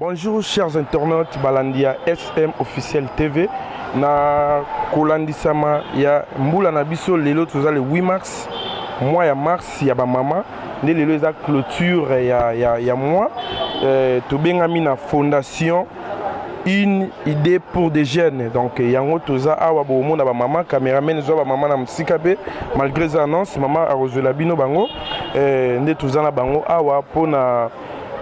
Bonjour chers internautes Balandia SM officiel TV na kolandisama ya mbula na biso lelo toza le 8 mars mois ya mars ya ba mama ne lelo eza clôture ya mois tobengami na fondation une idée pour des jeunes donc yango toza awa bomona ba mama cameraman zo ba mama na msika pe malgré les annonces mama a rejoint bino bango nde toza na bango awa pona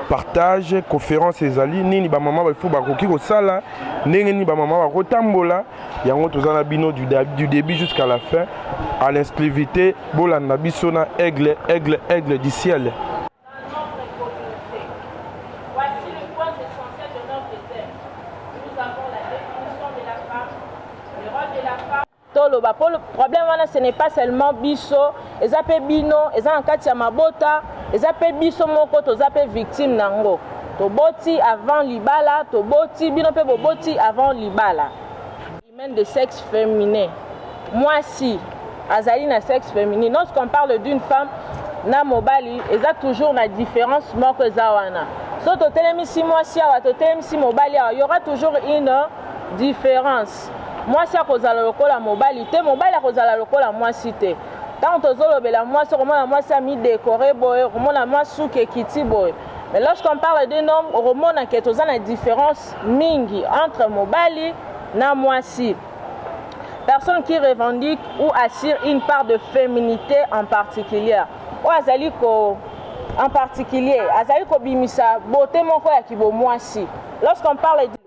partage conférence ezali nini ba mama ba faut ba koki ko sala ndenge ni ba mama ba kotambola yango toza na bino du début jusqu'à la fin à l'exclusivité bolanda biso na aigle du ciel. Le problème, ce n'est pas seulement biso, ils appellent bino, ils ont un cas de mabota, ils appellent biso moko, ils appellent victime nango. To boti avant libala, to boti bino pe boti avant libala. Humaine de sexe féminin. Moi si, azali na sexe féminin. Lorsqu'on parle d'une femme na mobali, ils ont toujours la différence moko zawana. So to telemi si moi si awa, to telemi si mobali awa, il y aura toujours une différence. Moi si akozala lokola mobali te mobali akozala lokola moi si te tant tozolobela moi si romona moi si ami décoré boy romona moi souke kiti boy mais lorsqu'on parle d'un homme romona que tozana une différence mingi entre mobali na moi si personne qui revendique ou assure une part de féminité en particulier ou azali ko en particulier azali ko bimisa beauté moko ya kibo moi si lorsqu'on parle de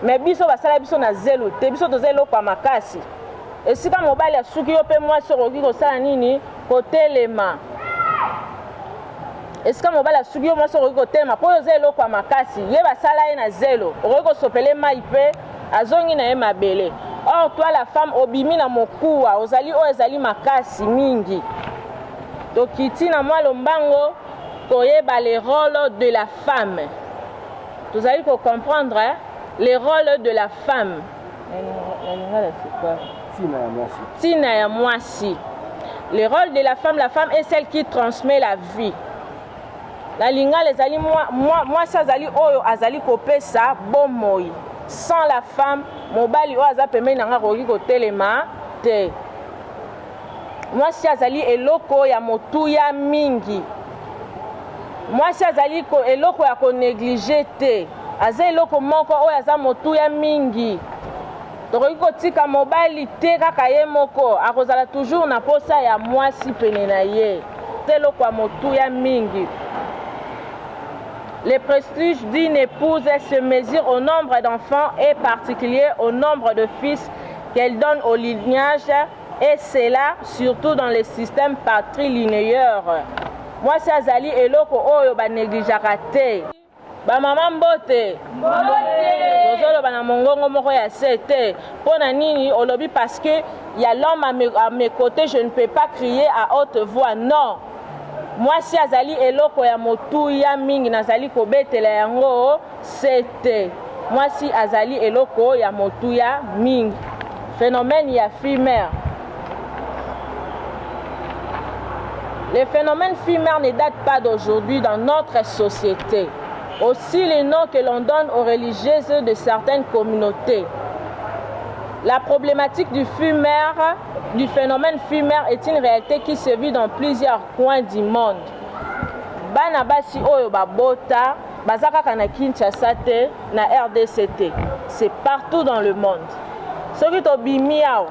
mais biso basala biso na zelo te biso to zelo kwa makasi esika mobali asuki yo pe moi soroki ko sala nini ko telema esika mobali asuki yo moi soroki ko telema po yo zelo kwa makasi ye basala ye na zelo oroki ko sopele mai pe azongi na ye mabele or toi la femme obimi na mokuwa ozali o ezali makasi mingi to kiti na moi lombango toyeba les rôles de la femme tozali ko comprendre les rôles de la femme. Tina ya mwasi. Le rôle de la femme est celle qui transmet la vie. La linga les ali moi ça zali oyo azali kopesa bomoi. Sans la femme, mobali o azapeme nanga koki ko telema te. Moi si azali eloko ya motuya mingi. Moi si azali ko eloko ya ko négliger te. Aza eloko moko oyo aza motuya mingi tokoki kotika mobali te kaka ye moko akozala toujours na posa ya mwasi pene na ye eloko ya motuya mingi. Le prestige d'une épouse se mesure au nombre d'enfants et particulier au nombre de fils qu'elle donne au lignage et cela surtout dans les systèmes patrilinéaires. Moi si azali eloko oyo ba négligeaka te ba maman mbote ozolo bana mongongo moko ya sete pona nini olobi parce que il y a l'homme à mes côtés je ne peux pas crier à haute voix non moi si azali eloko ya motuya mingi nazali kobetela yango sete moi si azali eloko ya motuya mingi phénomène ya fille-mère. Les phénomènes fille-mère ne datent pas d'aujourd'hui dans notre société. Aussi les noms que l'on donne aux religieuses de certaines communautés. La problématique du phénomène fille-mère est une réalité qui se vit dans plusieurs coins du monde. Bana basi oyo babota, bazaka kana Kinshasa te, na RDCT. C'est partout dans le monde. Soki to bimiao,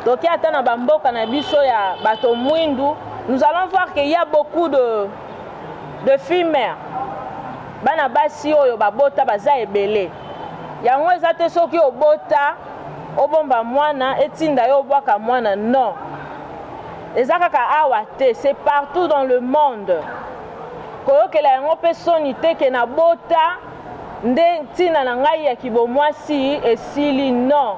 toki ata na bamboka na biso ya bato mwindu, nous allons voir qu'il y a beaucoup de filles-mères. Bana basi oyo babota baza ebele yango eza te soki obota obomba mwana etinda yo obwaka mwana non eza kaka awa te c'est partout dans le monde koyokela yango mpe soni te ke na bota nde ntina na ngai ya kibomwasi esili non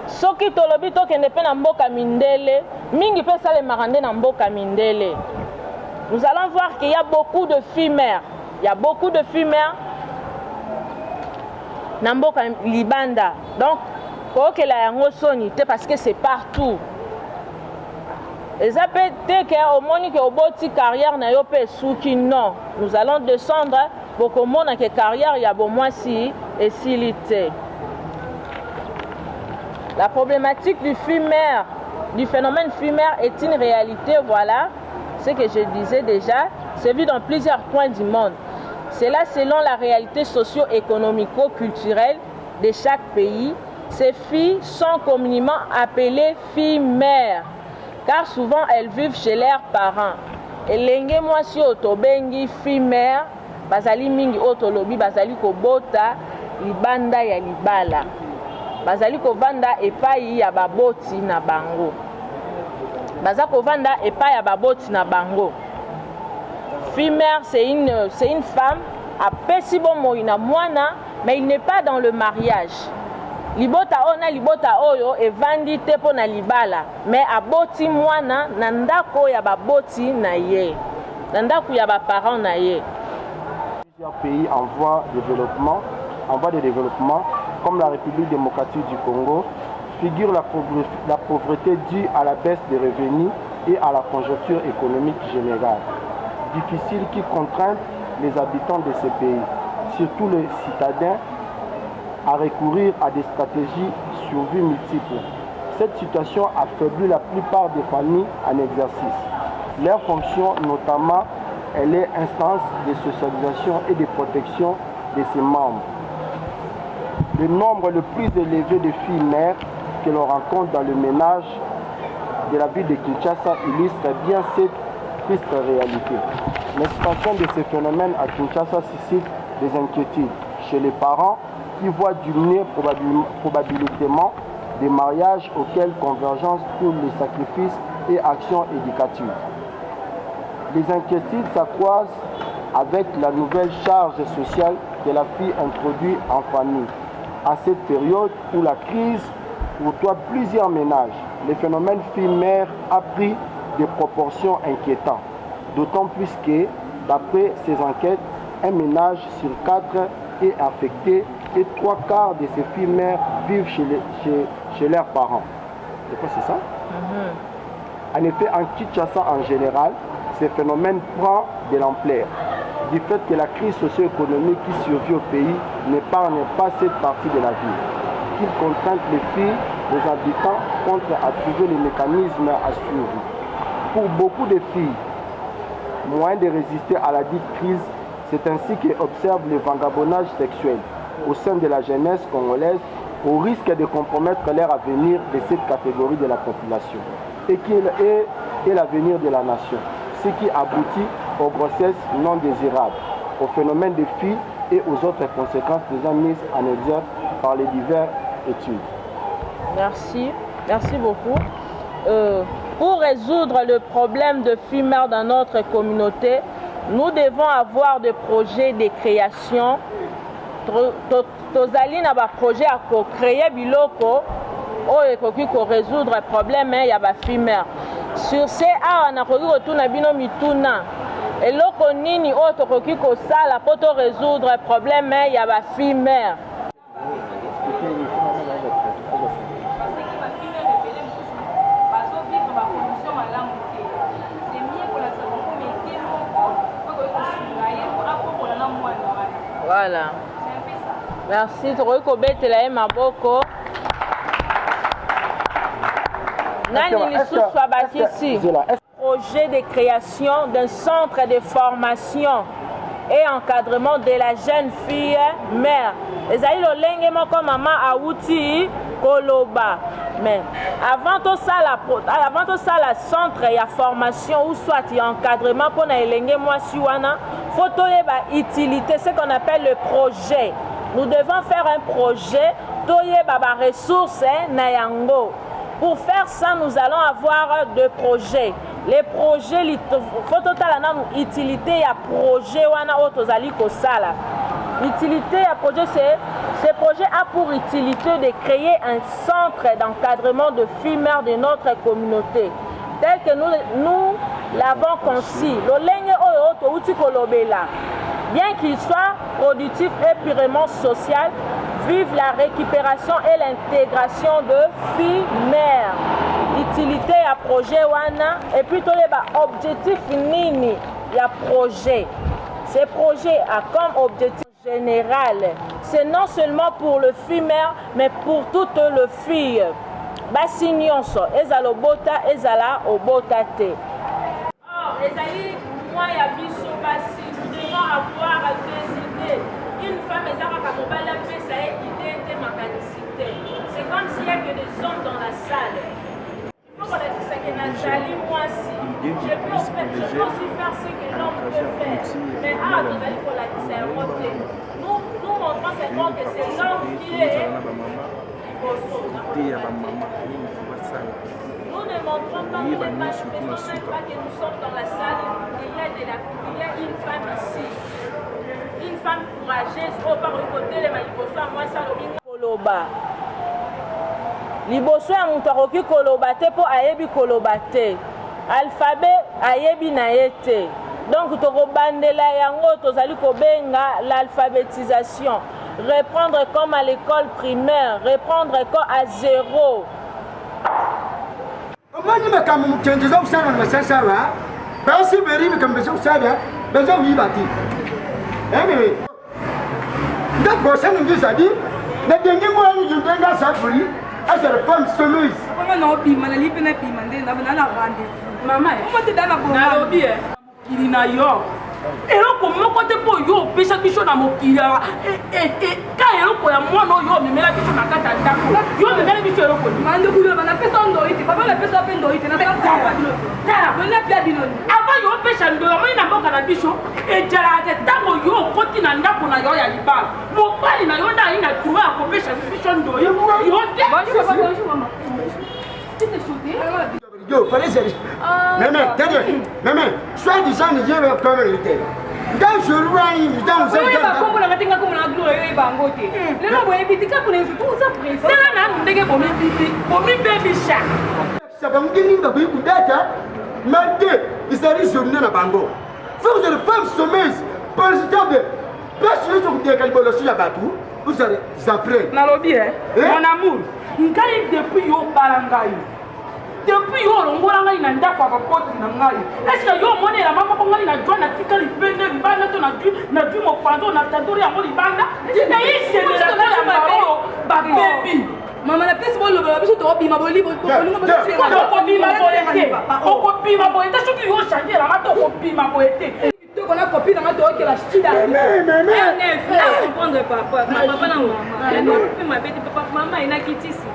soki tolobi tokende mpe na mboka mindele mingi mpe esalemaka nde na mboka mindele nous allons voir qu'il y a beaucoup de filles-mères. Il y a beaucoup de filles-mères Namboka Libanda. Donc, parce que c'est partout. Et ça peut être qu'au moment que au boti carrière na yope souki non. Nous allons descendre bokomona ke carrière ya bomwasi esili te. La problématique du phénomène FUMER est une réalité, voilà ce que je disais déjà, c'est vu dans plusieurs coins du monde. C'est là selon la réalité socio-économico-culturelle de chaque pays. Ces filles sont communément appelées filles mères, car souvent elles vivent chez leurs parents. Elenge mwasi otobengi fille mère, bazali mingi otolobi bazali kobota libanda ya libala. Bazali kovanda epai ya baboti na bango. Baza kovanda epai ya baboti na bango. Fille mère, c'est une femme apesi bomoi na mwana, mais il n'est pas dans le mariage. Libota ona libota oyo evandi te po na libala, mais aboti mwana na ndako ya baboti na ye. Na ndako ya ba parents na ye. Plusieurs pays en voie de développement, comme la République démocratique du Congo, figure la pauvreté due à la baisse des revenus et à la conjoncture économique générale. Difficile qui contraint les habitants de ces pays, surtout les citadins, à recourir à des stratégies de survie multiples. Cette situation affaiblit la plupart des familles en exercice. Leur fonction, notamment, elle est instance de socialisation et de protection de ses membres. Le nombre le plus élevé de filles mères que l'on rencontre dans le ménage de la ville de Kinshasa illustre bien cette triste réalité. L'expansion de ces phénomènes à Kinshasa suscite des inquiétudes chez les parents qui voient diminuer probablement des mariages auxquels convergence pour les sacrifices et actions éducatives. Les inquiétudes s'accroissent avec la nouvelle charge sociale que la fille introduit en famille. À cette période où la crise côtoie plusieurs ménages, le phénomène fille-mère a pris des proportions inquiétantes. D'autant plus que, d'après ces enquêtes, un ménage sur 4 est affecté et 3/4 de ces filles-mères vivent chez leurs parents. C'est quoi, c'est ça? En effet, en Kinshasa en général, ce phénomène prend de l'ampleur du fait que la crise socio-économique qui survit au pays n'épargne pas cette partie de la vie, qu'il contraint les filles, les habitants, contre à trouver les mécanismes à suivre. Pour beaucoup de filles, moyen de résister à la dite crise, c'est ainsi qu'observent le vagabondage sexuel au sein de la jeunesse congolaise, au risque de compromettre leur avenir de cette catégorie de la population et qui est l'avenir de la nation, ce qui aboutit aux grossesses non désirables, au phénomène des filles et aux autres conséquences déjà mises en exergue par les diverses études. Merci beaucoup. Pour résoudre le problème de filles-mères dans notre communauté, nous devons avoir des projets de création. Tozali na ba projet à créer biloko oyo ekoki ko résoudre problème ya ba filles-mères. Sur ce awa na koki kotuna bino mituna eloko nini oyo tokoki kosala po to résoudre problème ya ba filles-mères. Voilà. Merci. Maboko. Projet de création d'un centre de formation et encadrement de la jeune fille mère. Les aïe lolenge moko maman Aouti Koloba. Mais avant tout ça la centre et la formation ou soit encadrement pour na elenge mwasi wana faut toyeba utilité ce qu'on appelle le projet. Nous devons faire un projet toyeba ba ressources na yango. Pour faire ça, nous allons avoir deux projets. Les projets, faut totalement utilité à projet wana otozali kosala. L'utilité à projet, ce projet a pour utilité de créer un centre d'encadrement de filles mères de notre communauté, tel que nous l'avons conçu. Bien qu'il soit productif et purement social, vive la récupération et l'intégration de filles mères. Utilité à projet wana et plutôt les objectifs nini ya projet. Ce projet a comme objectif général, c'est non seulement pour le fille-mère, mais pour toutes les filles. Basi nyonso, ezala obota, ezala obota te. Or, ezali moi ya biso basi, nous devons avoir des idées. Une femme ezala ka mobala pesa idée te makanisité. C'est comme s'il y a que des hommes dans la salle. Il faut qu'on ait dit ça que Nathalie, moi si, je peux aussi faire ce que l'homme peut faire. Mais nous allons pour la dire, c'est un mot. Nous montrons seulement que c'est l'homme qui est. Nous ne montrons pas, nous ne manifestons pas que nous sommes dans la salle, il y a une femme ici. Une femme courageuse, par le côté, les maniposa, moi ça le koloba. Liboso ya mutu akoki koloba te po ayebi koloba te. Alphabet ayebi na ye te. Donc tokobandela yango tozali kobenga l'alphabétisation. Reprendre comme à l'école primaire, reprendre comme à zéro. Mani makamu mchenjeza usana na sasa wa. Basi beri mkambeza usana, beza wibati. Anyway. Ndako sana ngisa di, na dengi mwa ni jundenga safuri, asa la femme someuse. Comment non bima na lipe na bima ndenda na rendez-vous. Mama, comment te dana bon. Na lobi kili na yo. Eloko moko te po yo pesa biso na mokili ka eloko ya mwana oyo memela biso na kata ndako yo memela biso eloko mande kulo bana pesa ndo ite papa na pesa pe ndo ite na papa tala wena pia binoni ava yo pesa ndo yo na mboka na biso ejara te tango yo koti na ndako na yo ya libala mobali na yo na ina tuwa ko pesa biso ndo yo te mama c'était sauté Yo, fallait se Maman, sois disant que Dieu va comme il était. Quand je vois une dame, vous avez pas comme la matinée comme la gloire et bangoté. Les gens voient petit cap pour les tout ça presse. C'est là on dégage pour mes baby chat. Ça va me dire que vous data marqué, il s'agit de na bango. Vous êtes femme sommeuse, par exemple, parce que vous êtes calme sur la bateau, vous allez après. Nalobi mon amour, ngai depuis yo balangai. Depuis yo longola ngai na ndako ya bakoti na ngai. Est-ce que yo moni la mama ko ngai na jwa na tika libende libanda to na du mo pando na tadori ya mo libanda. Tika ise de la ya maro ba baby. Mama na pesi bo lobo biso to bima bo libo ko lingo bo se ko bima bo ete. Ko bima bo ete soki yo changer la mato ko bima bo ete. To kona copine na mato ke la chida. Mais faut comprendre papa. Papa na mama. Elle doit plus ma bête papa maman ina kitisi.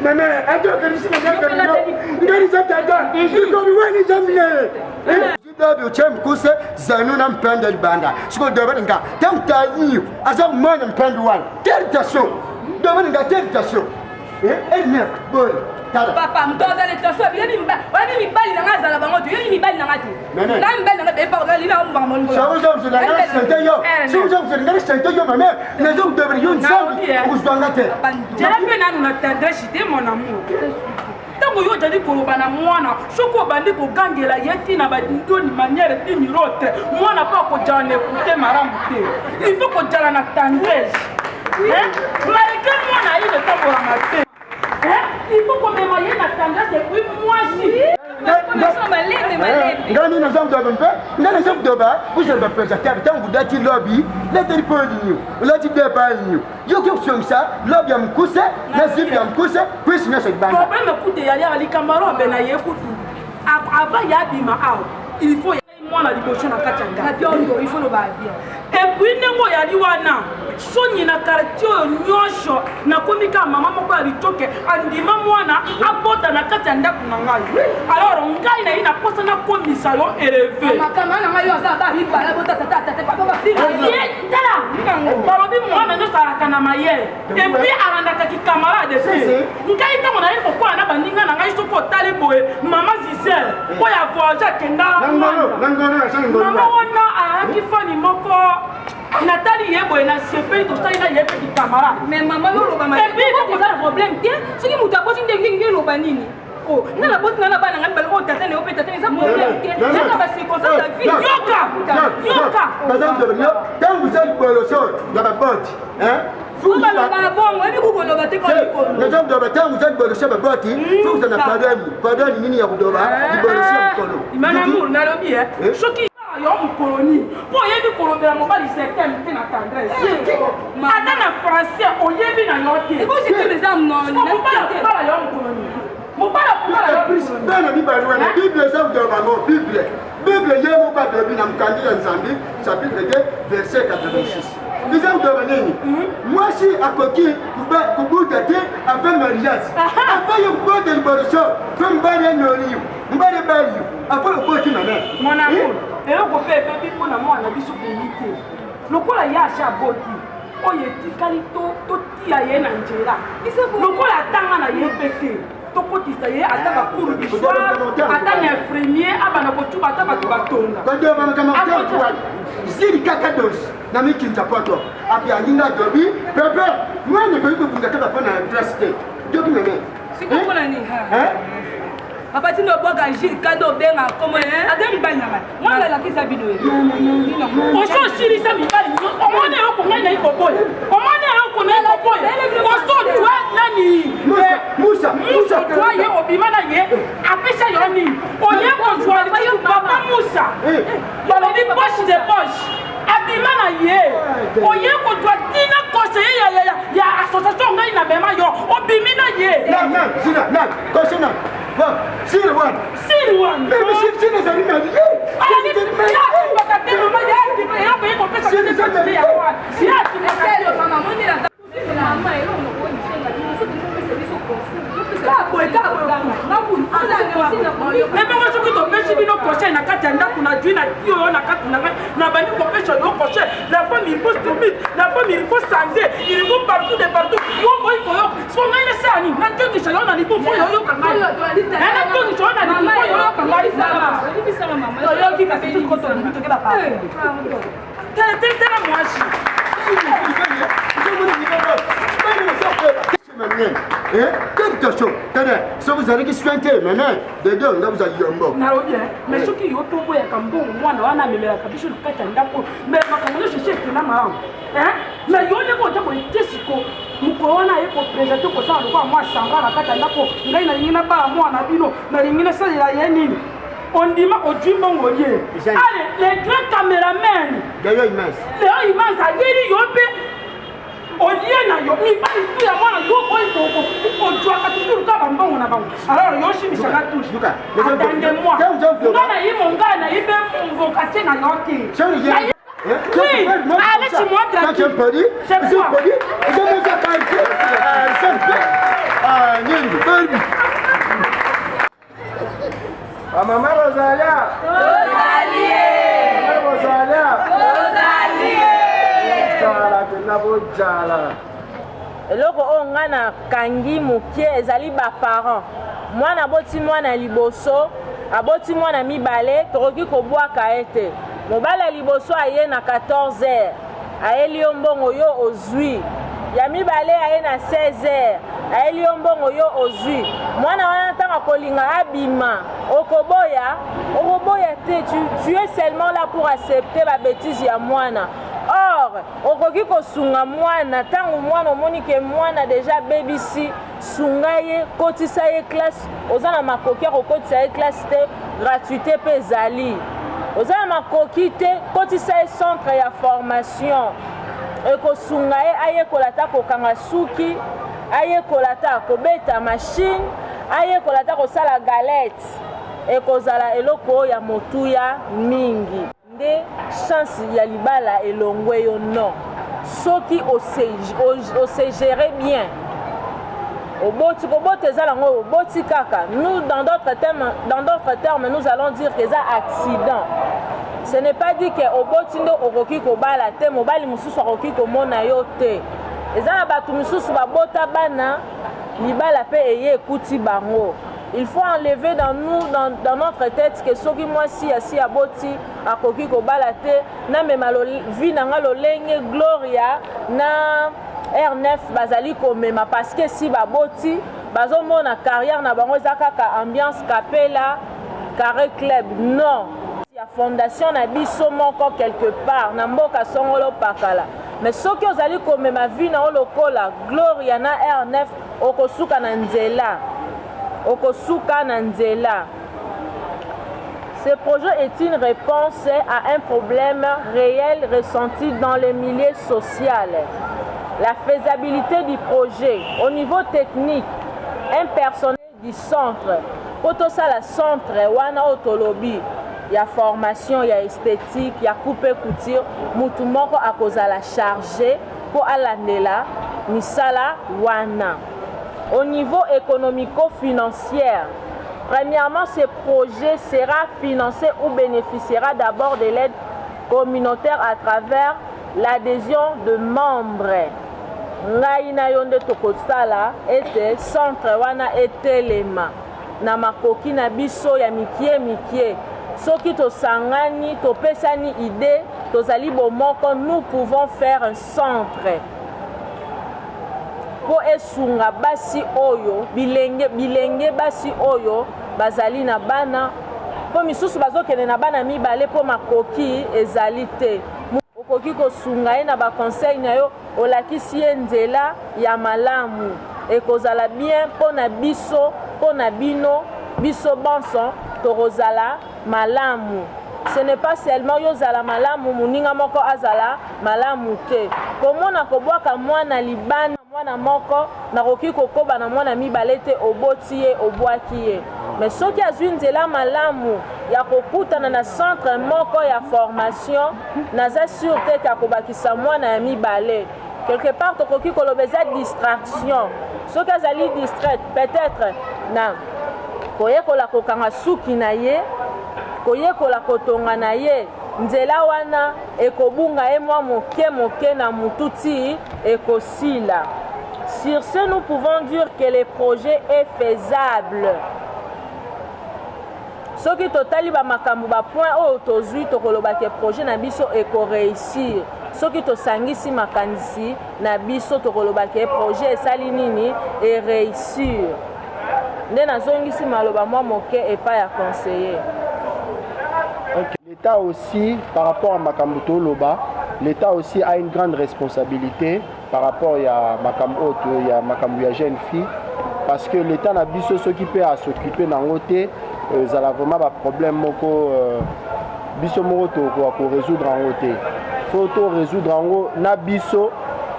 Maman, attends, que je suis là, je suis kuse zanu na mpenda libanda siko dobe nga tamta yi aza mwana mpenda wan tertation dobe nga tertation ene boy papa mtoza le taso bien mi bali na ngazala bango to yoni mi bali na ngati na mbali na be pa li na mba mongo ça vous la ngara sente yo si vous avez ngara sente yo maman na zo dobe yo nsambi kuzwanga te jela pe na na tendresse de mon amour tango yo jali koloba na mwana soko bandi kogangela yeti na badindoni manière dimirote mwana pa ko jane écouter maramu te il faut ko jala na tendresse malgré mwana ile tango la matin il faut qu'on me voie la tendresse depuis moi si ngani na zamdo bampe ngani zamdo ba vous avez présenté tant vous dati lobby la téléphone la ti de ba yo que sur ça lobby am kusa na zibi am kusa puis na se banga problème écoute ya ali kamaro bena yekutu avant ya bima ao il faut moi la libotion na katanga na piondo il faut le ba bien et puis nengo ya liwana soni na quartier nyosho na komika mama moko alitoke andima mwana abota na kati ya ndako na ngai alors ngai na ina posa na komisa yo élevé makama na ngai yo za ba bi bala bota tata papa ba fili tala balobi mwana nyo sala na maye et puis arandaka ki camarade de ngai tango na yeko kwa na bandinga na ngai soko tali boye mama Giselle po ya voyage kenda mama wana araki fani moko Nathalie yeboye na sepe to sala na yepe ki camarade mais maman yo loba et puis il faut que problème tiens soki mutu abosi ndenge loba nini oh na bosi na bana ngani balo tata ne opeta tata ça problème tiens ba circonstance la vie yoka madame de yo tant vous êtes bolo so la babote hein vous ba bon ebi ku bolo bate ko ko madame de tant vous êtes bolo so babote vous vous en pardon nini ya kudoba bolo so kolo imana mur na lobi soki yo mukoloni po yebi kolobela mobali certain te na tendresse ata na français oyebi na yo te ko c'est des hommes non mobala yo mukoloni mobala yo mukoloni bana bibali wana bible eza kutoka bango bible ye moko abebi na mokandi ya nzambe chapitre 2 verset 86 eza kutoka nini mwasi akoki kubuta te ave mariage ave yo kubota liboroso fe mbali enyoliyo mbali ebaliyo apolo okoti mame monamo eloko mpe ebebi mpona mwana biso peyi te lokola ye asha aboti oyo etikali totia ye na nzela lokola atanga na ye mpe te tokotisa ye ata bakuru bisoir ata na infirmier abana kotuba ata bato batonga siri kaka dosi na mikinza poto api alinga dobi pepe mwana koyi kobunda kaka mpo na adresse te doki meme sikokola ni papa tino boka Gilles kado benga komo ade mbali na mai mwana la kisa bino oso shirisa mibali omone yoko ngai na ikoboy omone yoko na ikoboy oso twa nani musa twa ye obima na ye apesha yo ni oye ko twa papa musa balobi poche de poche abima na ye oye ko twa tina conseiller ya association ngai na bema yo obimi na ye na conseiller Sir one. Baby, sir is a woman. Ebongo soki topesi bino conseil na kati ya ndako na dwi na tio oyo na kati na ngai na bandi kopesa yo conseil la femme il faut subir la femme il faut changer il faut partout de partout yo boy koyo so ngai na sani na tokisa yo na lipo fo yo yo kanga na tokisa yo na lipo fo yo yo kanga sana yo ki kasi tout koto ni tokela pa tena mwashi so vous allez qui se fait maintenant de deux là vous allez yombo na rodia mais soki yo tombo ya kambongo mwana wana memela kabisho lukata ndako mais makambo chercher tena marang mais yo ne ko ta ko tesiko muko wana ye ko présenter ko sa lokwa mwa sanga na kata ndako ngai na lingina ba mwana bino na lingina salela ye nini ondima ojimbo ye allez les grands caméramens d'ailleurs immense ayeli yo pe olie na yo mibali tu ya mwana yo oyo ojwaka toujours ka bambongo na bango alors yo shimisaka touche attendez-moi ngana ye mongana ye be mboka te na yo te oui allez tu moi tranquille c'est quoi Mama Rosalia eloko oyo ngai na kangi mokie ezali baparent mwana aboti mwana liboso aboti mwana mibale tokoki kobwaka ye te mobali ya liboso aye na 14h ayeli yo mbongo yo ozwi ya mibale aye na 16h ayeli yo mbongo yo ozwi mwana wana ntango akolinga abima okoboya te tu es seulement là pour accepter babétise ya mwana. Or, okoki kosunga mwana tango mwana omoni ke mwana deja bebisi sunga ye kotisa ye classe oza na makoki akokotisa ye classe te gratuité mpe ezali oza na makoki te kotisa ye centre ya formation ekosunga ye ayekola ta kokanga suki ayekola ta kobeta machine ayekola ta kosala galette ekozala eloko ya motuya mingi nde chance ya libala elongwe yo non soki ose gérer bien oboti kobota ezala ngo oboti kaka nous dans d'autres termes nous allons dire que ça accident ce n'est pas dit que oboti ndo okoki kobala te mobali mususu akoki komona yo te eza na bato misusu babota bana libala pe eye ekuti bango. Il faut enlever dans nous, dans notre tête, que soki moi si aboti akoki kobala te na mema vi nanga lolenge Gloria na R9 bazali komema parce que si baboti bazomona carrière na bango eza kaka ambiance capella carré club non ya fondation na biso moko quelque part na mboka songolo pakala mais soki ozali komema vi na lokola Gloria na R9 okosuka na nzela okosuka na nzela Ce projet est une réponse à un problème réel ressenti dans le milieu social. La faisabilité du projet au niveau technique, un personnel du centre, pour tout ça, le centre, wana autolobie, il y a formation, il y a esthétique, il y a coupe couture, mutu moko akozala chargé pour alandela misala wana. Au niveau économico-financier, premièrement, ce projet sera financé ou bénéficiera d'abord de l'aide communautaire à travers l'adhésion de membres. Ngai na yonde tokosala ete centre wana etelema na makoki na biso ya mikie soki tosangani topesani idée tozali bomoko nous pouvons faire un centre po esunga basi oyo bilenge basi oyo bazali na bana po misusu bazokende na bana mibale po makoki ezali te okoki kosunga ye na baconseil na yo olakisi ye nzela ya malamu ekozala bien mpo na biso mpo na bino biso bonso tokozala malamu. Ce n'est pas seulement yozala malamu muninga moko azala malamu te komona kobwaka mwana libana mwana moko nakoki kokoba na mwana mibale te oboti ye obwaki ye mais soki azwi nzela malamu ya kokutana na centre moko ya formation naza sur te ke akobakisa mwana ya mibale quelque part tokoki kolobeza distraction soki azali distraite peut-être na koyekola kokanga suki na ye koyekola kotonga na ye nzela wana ekobunga ye mwa moke na mututi ekosila. Sur ce, nous pouvons dire que le projet est faisable. Soki totali ba makambo ba point oyo tozwi tokoloba ke projet na biso eko réussir. Soki tosangisi makanisi na biso tokoloba ke projet esali nini et réussir. Nde nazongisi maloba mwa moke epa ya conseiller. Okay. L'État aussi, par rapport à Makambuto Loba, l'État aussi a une grande responsabilité par rapport à Makambu ya jeune fille, parce que l'État n'a biso s'occuper à s'occuper dans l'côté, ça a vraiment un problème moko biso moko ko résoudre en côté. Faut to résoudre en haut na biso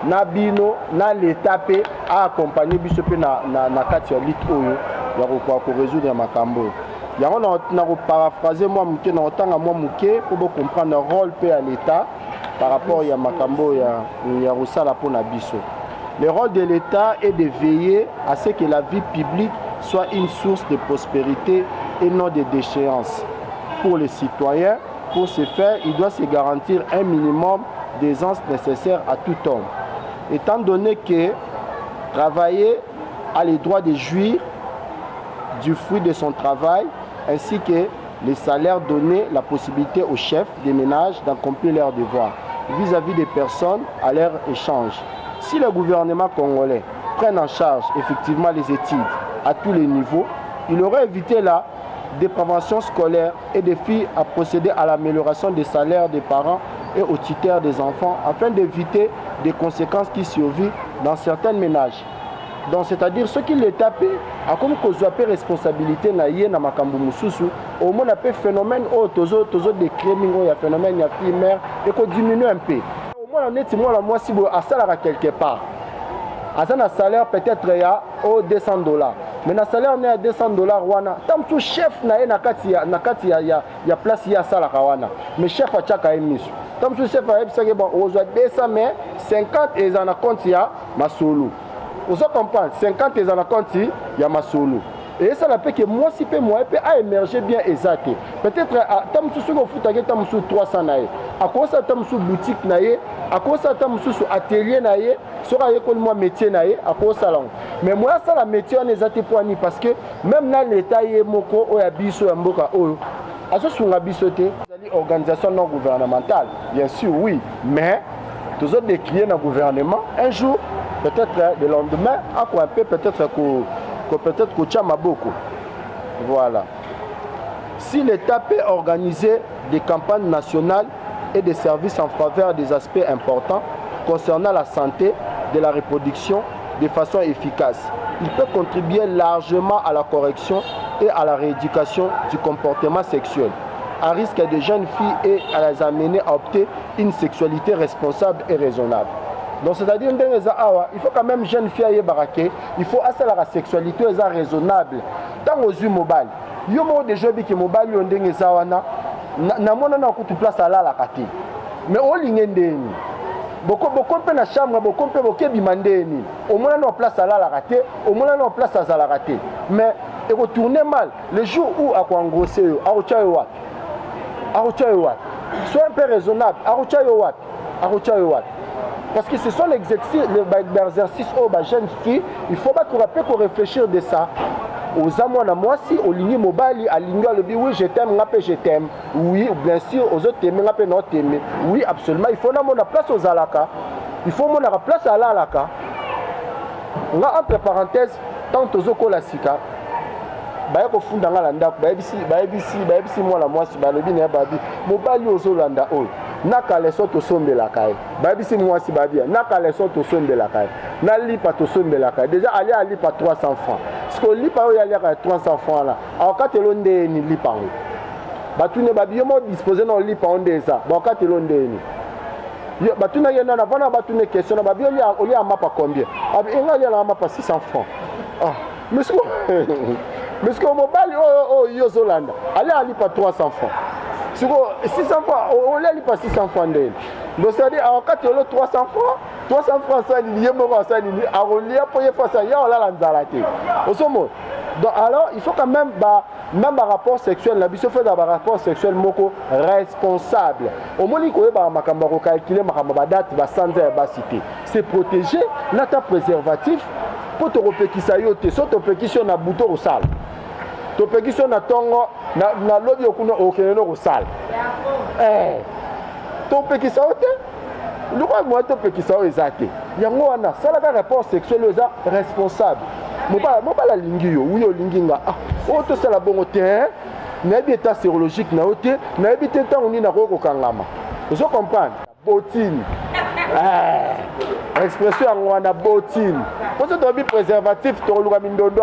na bino na l'État pe a accompagner biso pe na kati ya lit oyo ya ko résoudre makambo. Il y a un paraphraser moi muke na otanga moi muke pour comprendre le rôle pe à l'État par rapport à makambo ya rusala pour na biso. Le rôle de l'État est de veiller à ce que la vie publique soit une source de prospérité et non de déchéance pour les citoyens. Pour ce faire, il doit se garantir un minimum d'aisance nécessaire à tout homme. Étant donné que travailler a le droit de jouir du fruit de son travail, ainsi que les salaires donner la possibilité aux chefs des ménages d'accomplir leurs devoirs vis-à-vis des personnes à leur échange. Si le gouvernement congolais prenne en charge effectivement les études à tous les niveaux, il aurait évité la dépravation scolaire et des filles à procéder à l'amélioration des salaires des parents et aux tuteurs des enfants afin d'éviter des conséquences qui survivent dans certains ménages. Donc c'est-à-dire ceux qui les tapent, à comme qu'on soit responsabilité na yé na makambu mususu, au moins on a phénomène au tozo décret mingo ya phénomène ya fille mère et qu'on diminue un peu. Au moins on est moi la moi si vous à salaire quelque part. À ça un salaire peut-être ya au $200. Mais na salaire on est à $200 wana. Tam tout chef na ye na kati ya place ya salaire wana. Mais chef a chaka emisu. Tam tout chef a ebisa ke bon au 200 mais 50 et en compte ya masolo. Vous comprenez, 50 et en compte il y a ma solo. Et ça fait que moi si moi a émergé bien exact. Peut-être à tam sous au foot à tam sous 300 naïe. À quoi ça tam sous boutique naïe, à quoi ça tam sous atelier naïe, sera école moi métier naïe, à quoi ça long. Mais moi ça la métier on est até pour ni parce que même dans l'état yé moko o ya biso ya mboka o. À ce sur la bisoté, organisation non gouvernementale. Bien sûr oui, mais tous autres des clients dans gouvernement un jour peut-être le lendemain, peut-être que Tchama beaucoup. Voilà. Si l'État peut organiser des campagnes nationales et des services en faveur des aspects importants concernant la santé de la reproduction de façon efficace, il peut contribuer largement à la correction et à la rééducation du comportement sexuel. à risque de jeunes filles et à les amener à opter une sexualité responsable et raisonnable. Donc c'est-à-dire il faut quand même jeune fille aille baraquer, il faut assez la sexualité raisonnable. Tant aux yeux mobile, il y a des jeux qui mobile on dengue zawana, na mona na kutu place à la kati. Mais au lingendeni. Beaucoup pe na chambre, beaucoup pe boké bimandeni. Au moins na place à la kati, au moins na place à la kati. Mais et retourner mal le jour où à quoi engrosser, à Ochayoat. Sois un peu raisonnable, à Ochayoat. Parce que ce sont les exercices aux jeunes filles, il faut pas qu'on réfléchir de ça. Aux amours à moi, si au ligne mobile, à ligne le oui, je t'aime, je t'aime. Oui, bien sûr, aux autres t'aimer, non t'aimer. Oui, absolument, il faut qu'on la place aux alaka. Il faut qu'on la place à l'alaka. On a entre parenthèses, tant aux autres la sika. Baya ko funda ngala ndako bayebisi mwana mwasi balobi na babi mobali ozolanda oyo naka leso to sombela kai bayebisi mwasi babia naka leso to sombela kai na lipa to sombela kai déjà ali ali pa 300 francs parce que lipa oyo ali ka 300 francs là akatelo ndeni lipa ngo batune babi yo mo disposer na lipa ondeza bakatelo ndeni yo batuna yenda na bana batune question na babi oli amapa combien abi engali na amapa 600 francs ah monsieur mais ce que mobile Yozolanda, allez à l'IPA 300 francs. 600 francs, on l'a l'IPA 600 francs d'elle. Donc c'est-à-dire, quand tu as 300 francs, 300 francs, ça il y a mon ça il y a on l'a pour y faire ça, il y a on l'a l'anzalate. Au sommet. Donc alors, il faut quand même même un rapport sexuel, la biso fait un rapport sexuel moko responsable. Au moins il faut makambo calculer makambo date ba sans cité. C'est protéger notre préservatif pour te repékisa yote, so te repékisa na bouton au sale. To pekisho na tongo na lobby okuno okeneno ko sala to pekisa ote loko mo to pekisa o ezate yango wana sala ka rapport sexuel eza responsable moba la lingi yo uyo linginga o to sala bongo te na bi état sérologique na ote na bi te tango ni na ko kangama vous comprendre botine expression yango wana botine po to tobi préservatif to luka mindondo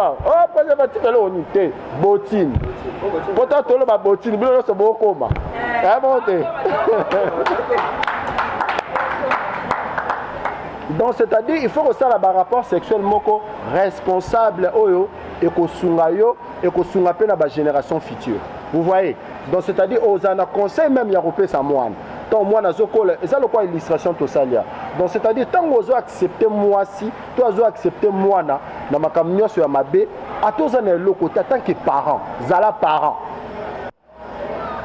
préservatif ele oni te botine po to to ba botine bilo so bokoma monte donc c'est-à-dire il faut que ça la rapport sexuel moko responsable oyo et ko sunga yo et ko sunga pe na ba génération future vous voyez donc c'est-à-dire aux ana conseil même ya kopesa sa moine tant moi na zokola et ça le quoi illustration to salia donc c'est-à-dire tant ozo accepter moi si toi ozo accepter moi na makamnyo sur mabe atoza na loko tant que parent zala parent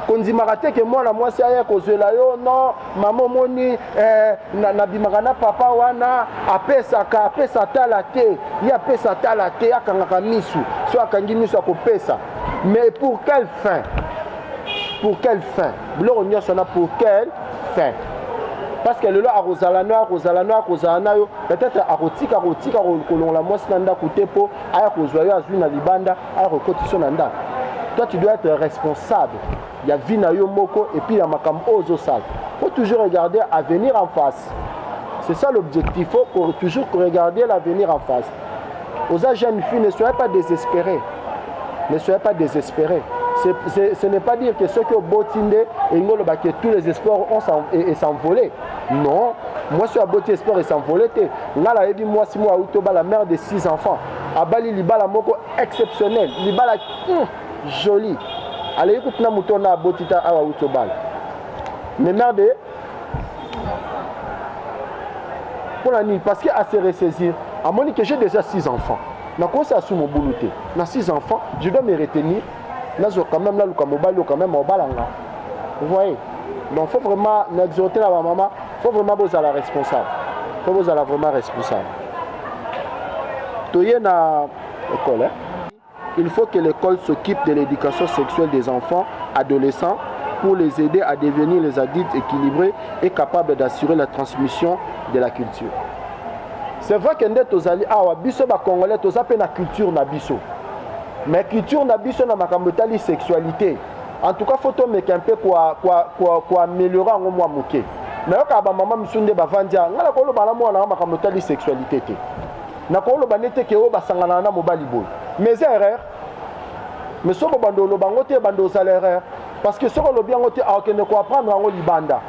konzimaka que moi na moi si aya kozela yo non maman moni na bimaka papa wana apesa tala te ya pesa tala te akangaka misu so akangi misu akopesa mais pour quelle fin? Pour quelle fin? Pour quelle fin? Parce que le lot à Rosalano, peut-être à Rotika, kolon la moisse nanda kutepo, à Rosoyo, à Zuna Libanda, à Rokotisson nanda. Toi, tu dois être responsable. Il y a Vinayo Moko et puis il y a Makam Ozosal. Il faut toujours regarder l'avenir en face. C'est ça l'objectif. Il faut toujours regarder l'avenir en face. Aux jeunes filles, ne soyez pas désespérés. Ne soyez pas désespérés. Ce n'est pas dire que ceux qui ont botindé et que tous les espoirs ont s'envolé. Non, moi je suis à botti espoir et s'envolé. Moi si moi la mère de 6 enfants. Abali libala moko exceptionnel, libala joli. Allez écoute na mutona botita awa utobal. Mais mère de pour la nuit parce qu'à se ressaisir, à mon que j'ai déjà 6 enfants. Na quoi ça sous mon boulouté. Na 6 enfants, je dois me retenir. Là, quand même, là, quand même, vous voyez? Donc, il faut vraiment exhorter la maman, il faut vraiment vous la responsable. Il faut vous la vraiment responsable. Il faut que l'école s'occupe de l'éducation sexuelle des enfants, adolescents, pour les aider à devenir les adultes équilibrés et capables d'assurer la transmission de la culture. C'est vrai que nous sommes Congolais, nous avons la culture na biso. Mais culture na biso na makambotali sexualité. En tout cas, faut mettre un peu quoi améliorer en moi moké. Mais quand maman misunde bavandia, ngala ko lo bala mo na makambotali sexualité te. Na ko lo banete ke o basangana na mobali boy. Mais erreur. Mais so bando lo bango te bando salaire. parce que soko lobi yango te akende ko apprendre yango libanda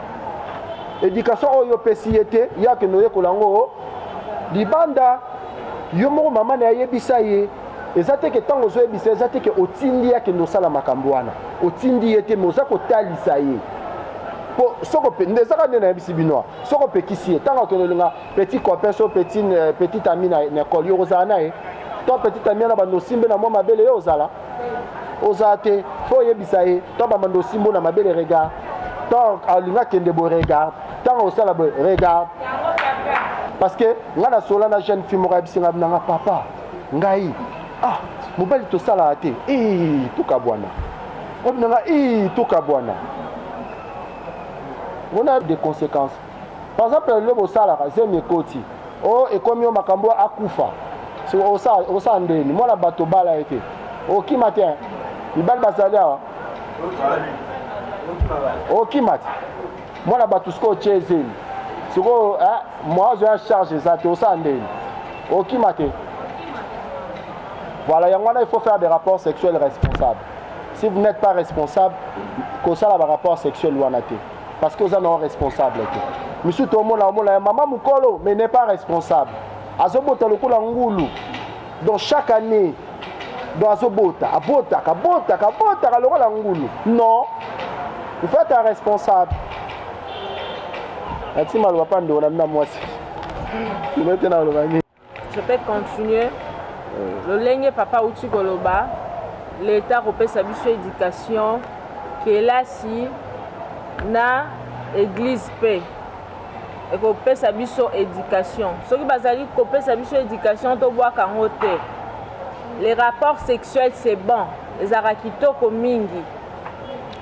éducation oyo pesiyete ya ke noye kolango libanda yo moko mama na yebisa ye ezate ke tango zo yebisa ezate ke otindi ya ke no sala makambo wana otindi yete moza ko talisa ye po soko pe ndezaka nde na yebisi binoa soko pekisi ye tango ke lenga petit copain so petit ami na école yo ozala na ye to petit ami na bando simbe na mwa mabele yo ozala ozate fo yebisa ye to ba mando simbo na mabele regard tant alinga kende bo regard tant osala bo regard parce que nga na sola na jeune fille moko bisinga nanga papa ngai mobali to sala ate tuka bwana obinanga tuka bwana on a des conséquences par exemple le bo sala zemi koti ekomi o makambo akufa so osa ndeni mwana bato bala ete ki matin mibali bazali awa okimati mwana bato siko ochezeli siko mwazo ya charge ezate osa ndeni okimate voilà yango il faut faire des rapports sexuels responsables si vous n'êtes pas responsable kosala ba rapport sexuel wana te parce que vous êtes non responsable te monsieur tout le monde maman mukolo mais n'est pas responsable azobota lokola ngulu donc chaque année donc azobota abota lokola ngulu non il faut être responsable. Je peux continuer. Le ligne papa Outi Koloba, l'État repère sa mission éducation, qui est là si na église paix. Et qu'on paie sa mission éducation. Ce qui bazali qu'on paie sa mission éducation, to bois kangote. Les rapports sexuels c'est bon. Les arakito komingi.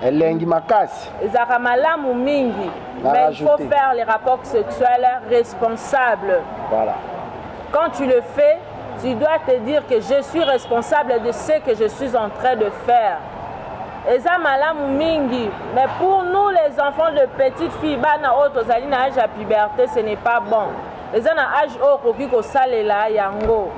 Elengi makasi. Ezaka malamu mingi. Mais il faut faire les rapports sexuels responsables. Voilà. Quand tu le fais, tu dois te dire que je suis responsable de ce que je suis en train de faire. Eza malamu mingi. Mais pour nous les enfants de petites filles, bana otozali na âge à puberté, ce n'est pas bon. Eza na âge okoki ko salela yango.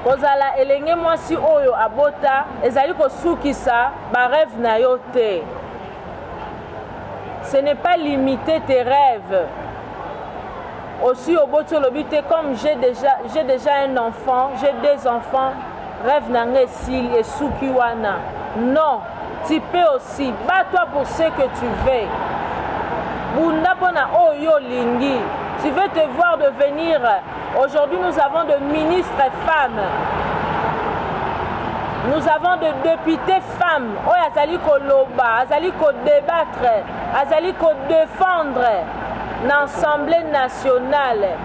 Kozala elenge mwasi oyo abota ezali kosukisa ba rêve na yo te. Ce n'est pas limiter tes rêves. Aussi au boto lobité comme j'ai déjà un enfant, j'ai deux enfants, rêve na ngesi et sukiwana. Non, tu peux aussi bats-toi pour ce que tu veux. Bunda pona oyo lingi. Tu veux te voir devenir. Aujourd'hui, nous avons de ministres femmes. Nous avons de députés femmes. Oh, azali ko loba, azali ko débattre, azali ko défendre l'Assemblée nationale.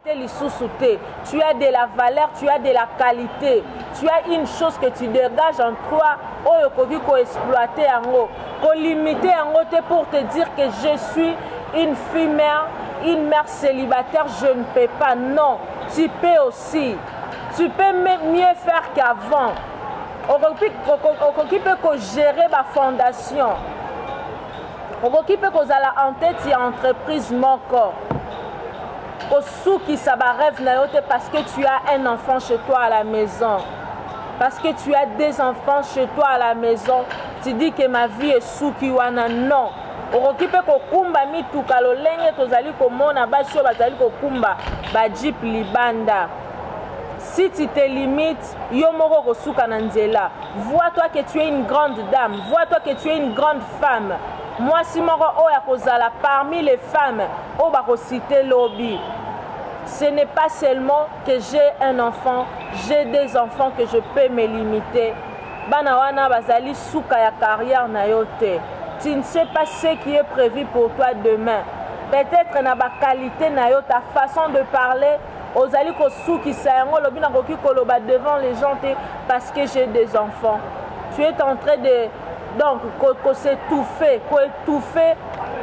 Tu as de la valeur, tu as de la qualité. Tu as une chose que tu dégages en toi. Oh, yokoki ko exploiter ango, ko limiter ango te pour te dire que je suis une fille mère. Une mère célibataire, je ne peux pas. Non, tu peux aussi. Tu peux mieux faire qu'avant. On peut gérer ma fondation. On peut en tête une entreprise mon corps. Qui ça rêve parce que tu as un enfant chez toi à la maison. Parce que tu as des enfants chez toi à la maison. Tu dis que ma vie est soukiwana. Non. Okokipe kokumba mituka lolenge tozali komona basho bazali kokumba ba jeep libanda. Si tu te limites, yo moko kosuka na nzela. Vois-toi que tu es une grande dame, vois-toi que tu es une grande femme. Moi si moko oya kozala parmi les femmes o ba ko citer lobby. Ce n'est pas seulement que j'ai un enfant, j'ai des enfants que je peux me limiter. Bana wana bazali suka ya carrière na yo te. Tu ne sais pas ce qui est prévu pour toi demain. Peut-être na ba qualité na yo, ta façon de parler, ozali ko suki sayango lobi na koki koloba devant les gens parce que j'ai des enfants. Tu es en train de donc ko s'étouffer, ko étouffer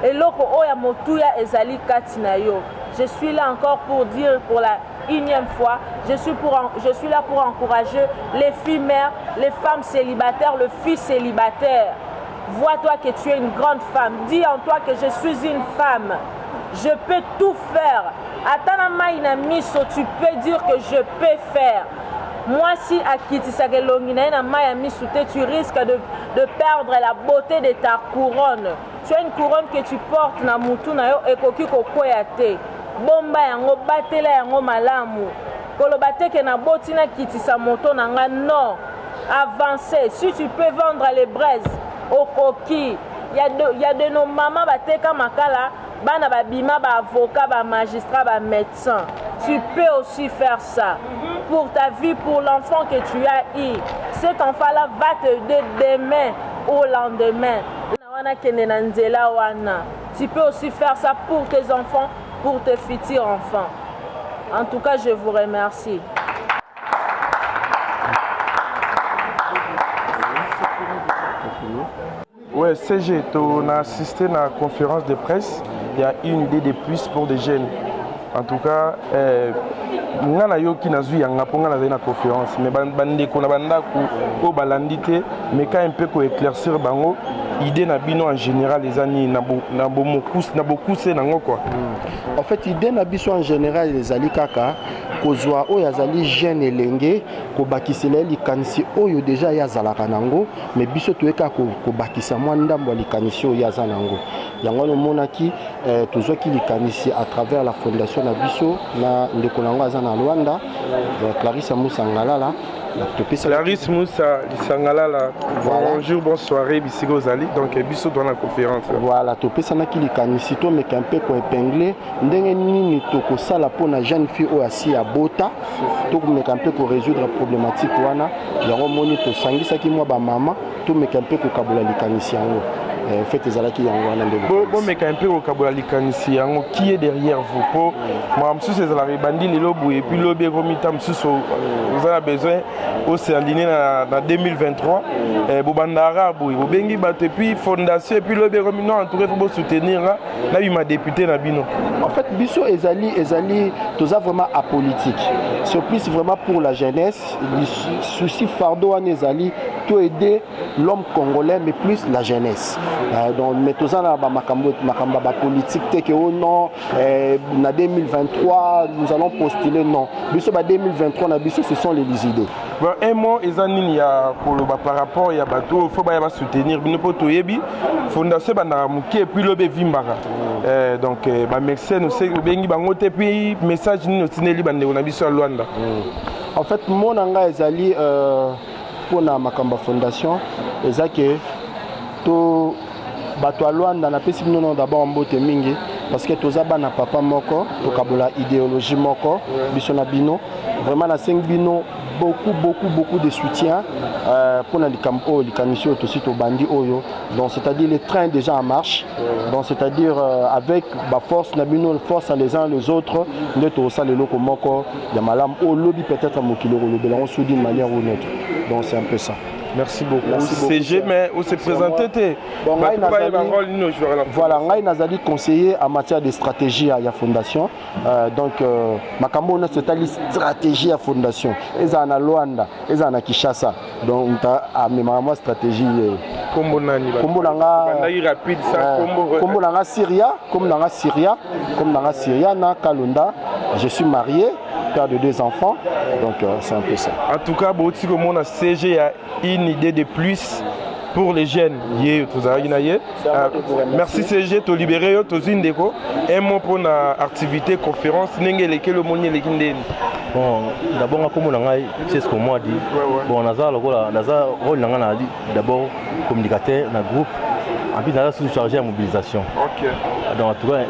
et loko oya motuya ezali kati na yo. Je suis là encore pour dire pour la unième fois, je suis là pour encourager les filles mères, les femmes célibataires, le fils célibataire. Vois-toi que tu es une grande femme. Dis en toi que je suis une femme. Je peux tout faire. Atana maina miso, tu peux dire que je peux faire. Moi, si à Kitisake Longina na Maya Misute, tu risques de perdre la beauté de ta couronne. Tu as une couronne que tu portes na mutu na yo ekoki kokoyate. Bomba yango batela yango malamu. Kolobate ke na botina kitisa moto na nga non. Avancer. Si tu peux vendre les braises au coquille, il y a de nos mamans bateka makala, bana babima ba avocat, ba magistrat, ba médecin. Tu peux aussi faire ça pour ta vie, pour l'enfant que tu as eu. Cet enfant-là va te aider demain au lendemain. Tu peux aussi faire ça pour tes enfants, pour tes futurs enfants. En tout cas, je vous remercie. Ouais, CG, on a assisté à la conférence de presse. Il y a une idée de plus pour des jeunes. En tout cas, nga na yo ki nazui yanga ponga na na conférence mais bande ko na banda ko balandité mais quand un peu ko éclaircir bango idée na bino en général les années na beaucoup c'est nango quoi. En fait idée na biso en général les ali kaka kozwa oyo azali jeune elenge ko bakisela likanisi oyo déjà ya zalaka nango mais biso toyeka ko bakisa mwa ndambo likanisi oyo ya zanango yango no monaki tozwaki likanisi à travers la fondation na biso na ndeko nango azana Luanda Clarisse Moussa Ngalala Clarisse Moussa Ngalala bonjour bonsoir bisigo zali donc biso dans la conférence voilà topesa na likanisi to meka un peu ko épingler ndenge nini toko sala pona jeune fille o asi ya bota to meka un peu ko résoudre problématique wana yango moni to sangisa ki mwa ba mama to meka un peu ko kabula likanisi yango fait ezalaki yango wana ndenge bon meka un peu ko kabula likanisi yango qui est derrière vous pour moi msusu ezala bandi lelo boye puis lobe komita msusu vous avez besoin au aligné dans 2023 bobandara boye bobengi bato puis fondation et puis lobe komino entouré pour soutenir là il m'a député na bino en fait biso ezali toza vraiment apolitique c'est plus vraiment pour la jeunesse le souci fardeau wana ezali to aider l'homme congolais mais plus la jeunesse donc mais toza na ba makambo ba politique te que non na 2023 nous allons postuler non biso ba 2023 na biso ce sont les idées bon un mot ezanini ya koloba par rapport ya bato faut ba soutenir bino poto yebi fondation bana muke et puis lobe vimbaka donc ba merci nous c'est bengi bango te puis message ni notineli bande na biso Luanda en fait mon anga ezali pour na makamba fondation ezake to bato Luanda na pesi bino d'abord mbote mingi parce que toza bana papa moko to kabola idéologie moko biso na bino vraiment na 5 bino beaucoup de soutien pour na likampo likanisi to sito bandi oyo donc c'est-à-dire les trains déjà en marche donc c'est-à-dire avec ba force na bino force les uns les autres nde to ça le loko moko ya malam o lobby peut-être mokilo ko lobela on sous d'une manière ou une autre donc c'est un peu ça. Merci beaucoup. CG, mais on s'est présenté. Voilà, Ngai Nazali conseiller en matière de stratégie à la fondation. Donc, Makambo c'est une stratégie à la fondation. Ils sont à Luanda, ils sont à Kinshasa. Donc, on a une stratégie. Combo rapide, ça. Combo Nanga Syria, comme Nanga Syria, na Kalunda. Je suis marié, père de 2 enfants. Donc, c'est un peu ça. En tout cas, si le monde a CG a une idée de plus pour les jeunes. Merci CG, tu libéré, tu zindeko. Un mot pour l'activité, conférence, bon, d'abord, comme on a c'est ce qu'on m'a dit. Bon, on a d'abord communicateur dans le groupe. En plus, on a sous-chargé la mobilisation. Ok. Donc, en tout cas,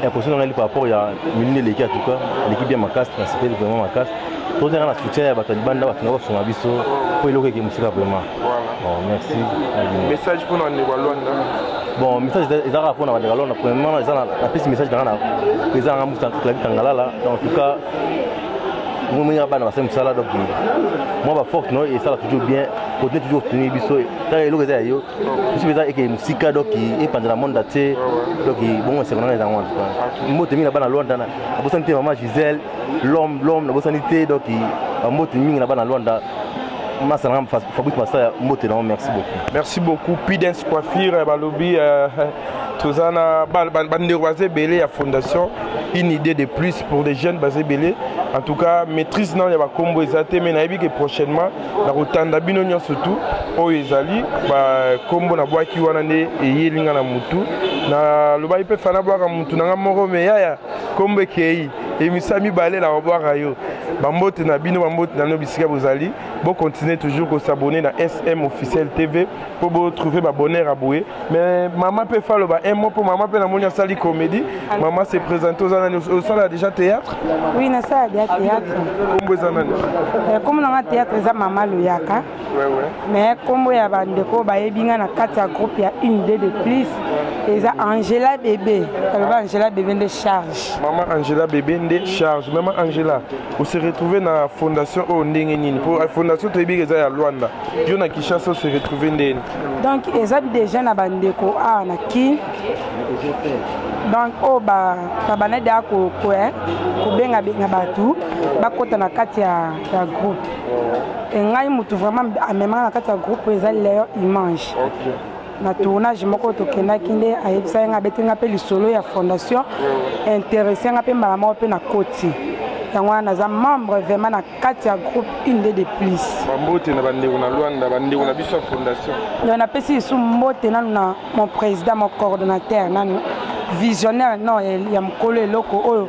impression par rapport à l'équipe, en tout cas, l'équipe bien ma casse, principale, vraiment ma casse. Tout le monde a soutien, il y a des bandes, il y a des abisso, pour le qui est vraiment. Bon, merci. Message pour nous, Luanda. Bon, message est à rapport à Luanda. Premièrement, il y a un petit message dans la président Moussa Ngalala. En tout cas, moi, je suis ça donc moi, je force et ça toujours bien. Continuer toujours tenir biso. Ça est l'occasion yo. Je suis là et que musique donc et pendant la monde daté donc bon c'est vraiment dans moi. Moi temi là bas na Luanda na. Abosante maman Gisèle, l'homme na bossanité donc moi temi là bas na Luanda. Massalam Fabrice Massa Motelan, merci beaucoup. Merci beaucoup. Pidens Coiffure, Balobi, Tozana, Banderoisé, Belé, à Fondation. une idée de plus pour des jeunes basés belé. En tout cas, maîtrise non ya ba combo ezate mais nayebi que prochainement na kotanda bino nyo surtout oyo ezali ba combo na bwaki wana nde eyelinga na mutu na loba ipe fana bwaka mutu nanga moko me yaya combo kei emisa mibale na bwaka yo bambote na bino bambote na no bisika bozali bon continuer toujours ko s'abonner na SM officiel TV pour vous trouver ba bonheur à bouer mais maman peut faire le ba un mot pour maman peut na monia sali comédie maman se présente aux années au salle déjà théâtre oui na salle déjà théâtre combo zanani comme na théâtre za maman loyaka mais combo ya bandeko ba yebinga na kati ya groupe ya une idée de plus eza Angela bébé Angela bébé de charge maman Angela bébé de charge maman Angela vous se retrouvez na fondation au ndenge nini pour fondation toyebi eza ya Luanda yo na Kinshasa se retrouver ndeni donc eza déjà na bandeko a na ki donc o ba banade ako ko benga batu bakota na kati ya groupe ngai mutu vraiment amema na kati ya groupe eza leo image na tournage moko tokendaki nde ayebisa nga betenga pe lisolo ya fondation intéressé nga pe mbala moko pe na koti yango wana naza membre vraiment na kati ya groupe une de plus bambote na bandeko na Luanda bandeko na biso fondation donc napesi isu mbote nanu na mon président mon coordonnateur nanu visionnaire non ya mokolo eloko oyo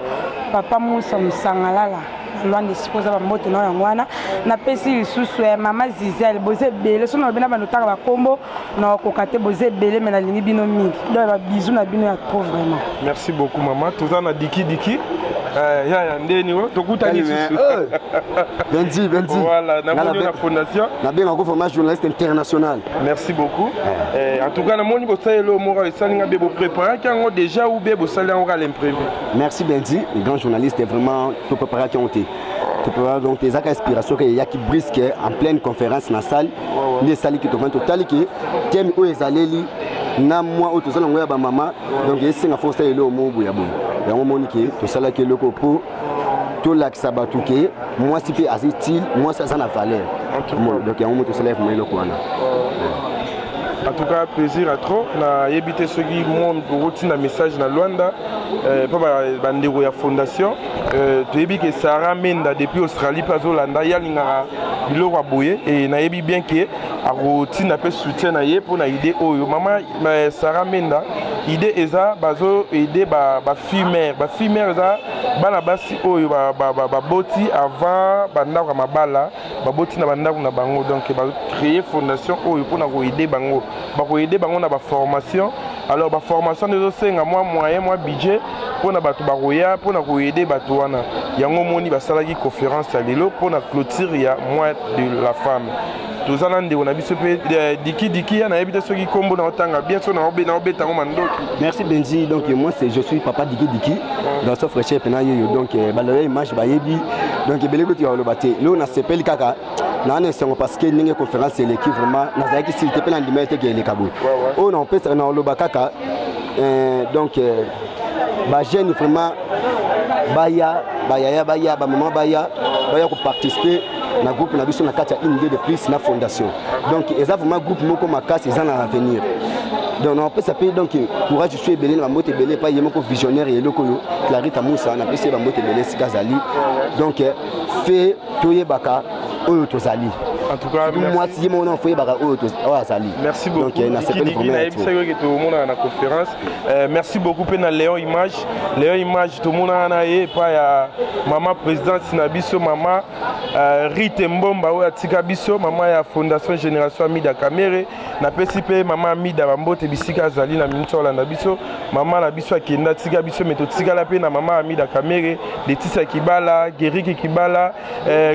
papa Musa Musangalala Luanda esikoza bambote na yango wana napesi lisusu ya mama Zizel boze bele so na bina banotaka bakombo na kokate boze bele mais nalingi bino mingi donc ba bisou na bino ya trop vraiment merci beaucoup maman toza na diki ya ndeni wo tokutani susu Benzi voilà na moni na fondation na bien encore formation journaliste international merci beaucoup en tout cas na moni bosayelo moko esalinga be bo préparer kango déjà ou be bosali en l'imprévu merci Benzi les grands journalistes vraiment tout préparer qui ont été tu peux voir donc des inspirations qu'il y a qui brisque en pleine conférence na salle les salles qui tombent total qui thème où ezaleli na moi au tozala ngoya ba mama donc esenga force elo mobu ya bon ya moniki to sala ke loko pour to lakisa batuke moi si pe azitile moi ça na valeur donc ya moto sala vraiment loko wana en tout cas plaisir à trop na yebité ce qui monde routine message na Luanda pas bandeko ya fondation tu yebi que Sarah Menda depuis Australie pas Hollanda yalinga biloko aboye et na yebi bien que a routine pe soutien na ye pour na idée oyo maman Sarah Menda idée eza bazo aider ba fille mère eza bana basi oyo ba boti avant bandako mabala ba boti na bandako na bango donc ba créer fondation oyo pour na ko aider bango ba ko aider bango na ba formation alors ba formation de senga moyen budget pour na batu ba roya pour na ko aider batu wana yango moni ba salaki conférence à lelo pour na clôture ya mois de la femme tozala nde on a biso pe diki na yebite soki kombo na otanga bien so na obeta ngo mandoki merci Benzi donc moi c'est je suis papa diki dans ce frère pena yo donc baloya image ba yebi donc beleko ti lo baté lo na sepeli kaka na na sengo parce que ninge conférence l'équipe vraiment na zaki s'il te pena ndimete ke le kabo on en peut na lo bakaka donc ba jeune vraiment baya ba maman baya ko participer na groupe na biso na kati ya une idée de plus na fondation donc eza vraiment groupe moko makasi eza na avenir donc on peut s'appeler donc courage je suis belé na moto belé pas yemo ko visionnaire et loko Clarita Musa na pese ba moto belé sikazali donc fait toye baka oyo tozali en tout cas moi si mon enfant baka oyo tozali merci beaucoup donc na s'appelle vraiment na conférence merci beaucoup pena Léon Image tout le monde na ye pa ya maman présidente Sinabiso maman Rite Mbomba oyo atika biso maman ya fondation Génération Amida Kamere na PCP maman Amida Bambote bisika zali na minto Hollanda biso maman na biso akenda tika biso meto tika la pe na maman Amida Kamere Letisa Kibala Geriki Kibala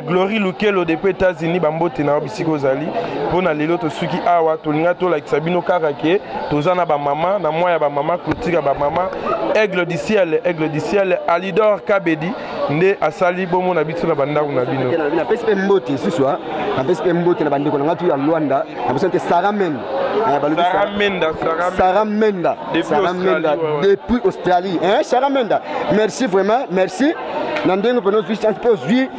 Glory Lukelo depuis États-Unis Bambote na bisiko zali pona lelo to suki awa to linga to like sabino karake tozana ba mama na moya ba mama clôture ba mama aigle du ciel Alidor Kabedi nde asali bomo na biso na bandako na bino na PSP mbote ce soir na PSP mbote na bandeko na ngatu ya Luanda na besoin que Sarah Menda Sarah Menda depuis Australie. Sarah Menda, merci vraiment, merci. Nandeng pour notre vie, un peu aujourd'hui,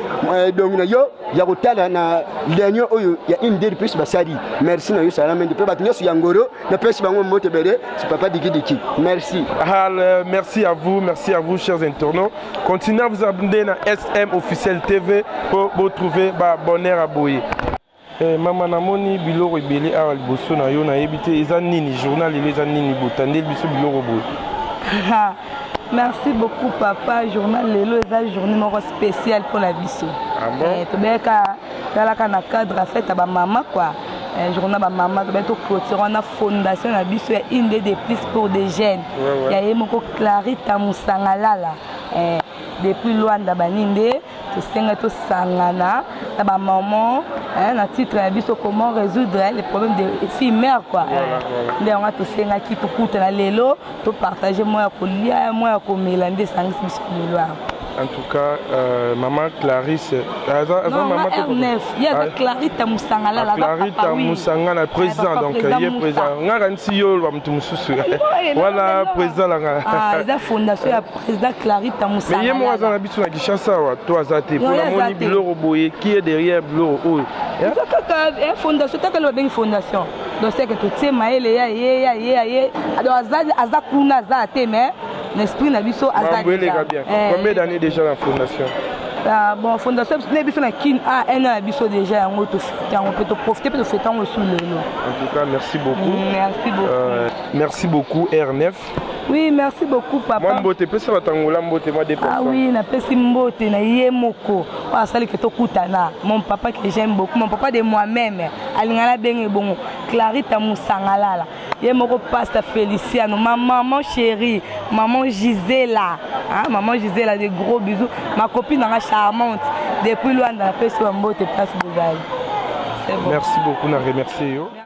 donc il y a hôtel na dernier il y a une des plus basari. Merci na yo Sarah Menda. Peut battre sur Yangoro, na pêche bango moto bere, c'est papa Diki. Merci. Merci à vous chers internautes. Continuez à vous abonner à SM officiel TV pour vous trouver bonheur à boyer. Maman namoni biloko ebele awa liboso na yo nayebi te eza nini journal ele eza nini botandeli biso biloko boye. Merci beaucoup papa. Journal lelo eza journée moko spéciale pour la biso. Tobeka talaka na cadre en fait ba maman quoi. Journal ba maman to clôturer na fondation na biso ya une des plus pour des jeunes. Ya yemoko Clarita Musangalala. Depuis Luanda Baninde, to senga to sangana na ba maman na titre ya biso comment résoudre les problèmes des filles mères quoi. Nde on a to senga ki to kuta na lelo to partager moi ko lia moi ko mélangé sangisi biso lelo. En tout cas, maman Clarisse, maman Ernef, il y a Clarita Musangala là. Clarita Musangala, président donc, il est président. Voilà, président là. Ah, la fondation ya président Clarita Musangala. Mais il y a moi dans l'habitude à Kinshasa, toi Zate, pour la moni Biloro Boye, qui est derrière Biloro Oyo. La fondation, tu as une fondation. Donc c'est que tu sais, Maël, alors Azakuna Zate, mais l'esprit n'a biso Azakuna. Combien d'années déjà la fondation? Bon, fondation, c'est biso na kin un an biso déjà en auto fêter, on peut profiter de fêter en sous le lot. En tout cas, merci beaucoup. Merci beaucoup. Merci beaucoup R9. Oui, merci beaucoup papa. Moi mbote pesa batangola mbote moi des personnes. Ah oui, na pesi mbote na yemoko. Wa sali ke tokutana. Mon papa que j'aime beaucoup, mon papa de moi-même. Alingala benge bongo. Clarita Musangalala. Yemoko Pasteur Feliciano, ma maman chérie, maman Gisela. Hein, maman Gisela, des gros bisous. Ma copine charmante. Depuis Luanda, na pesi mbote place de Zali. Merci beaucoup, na remercier yo.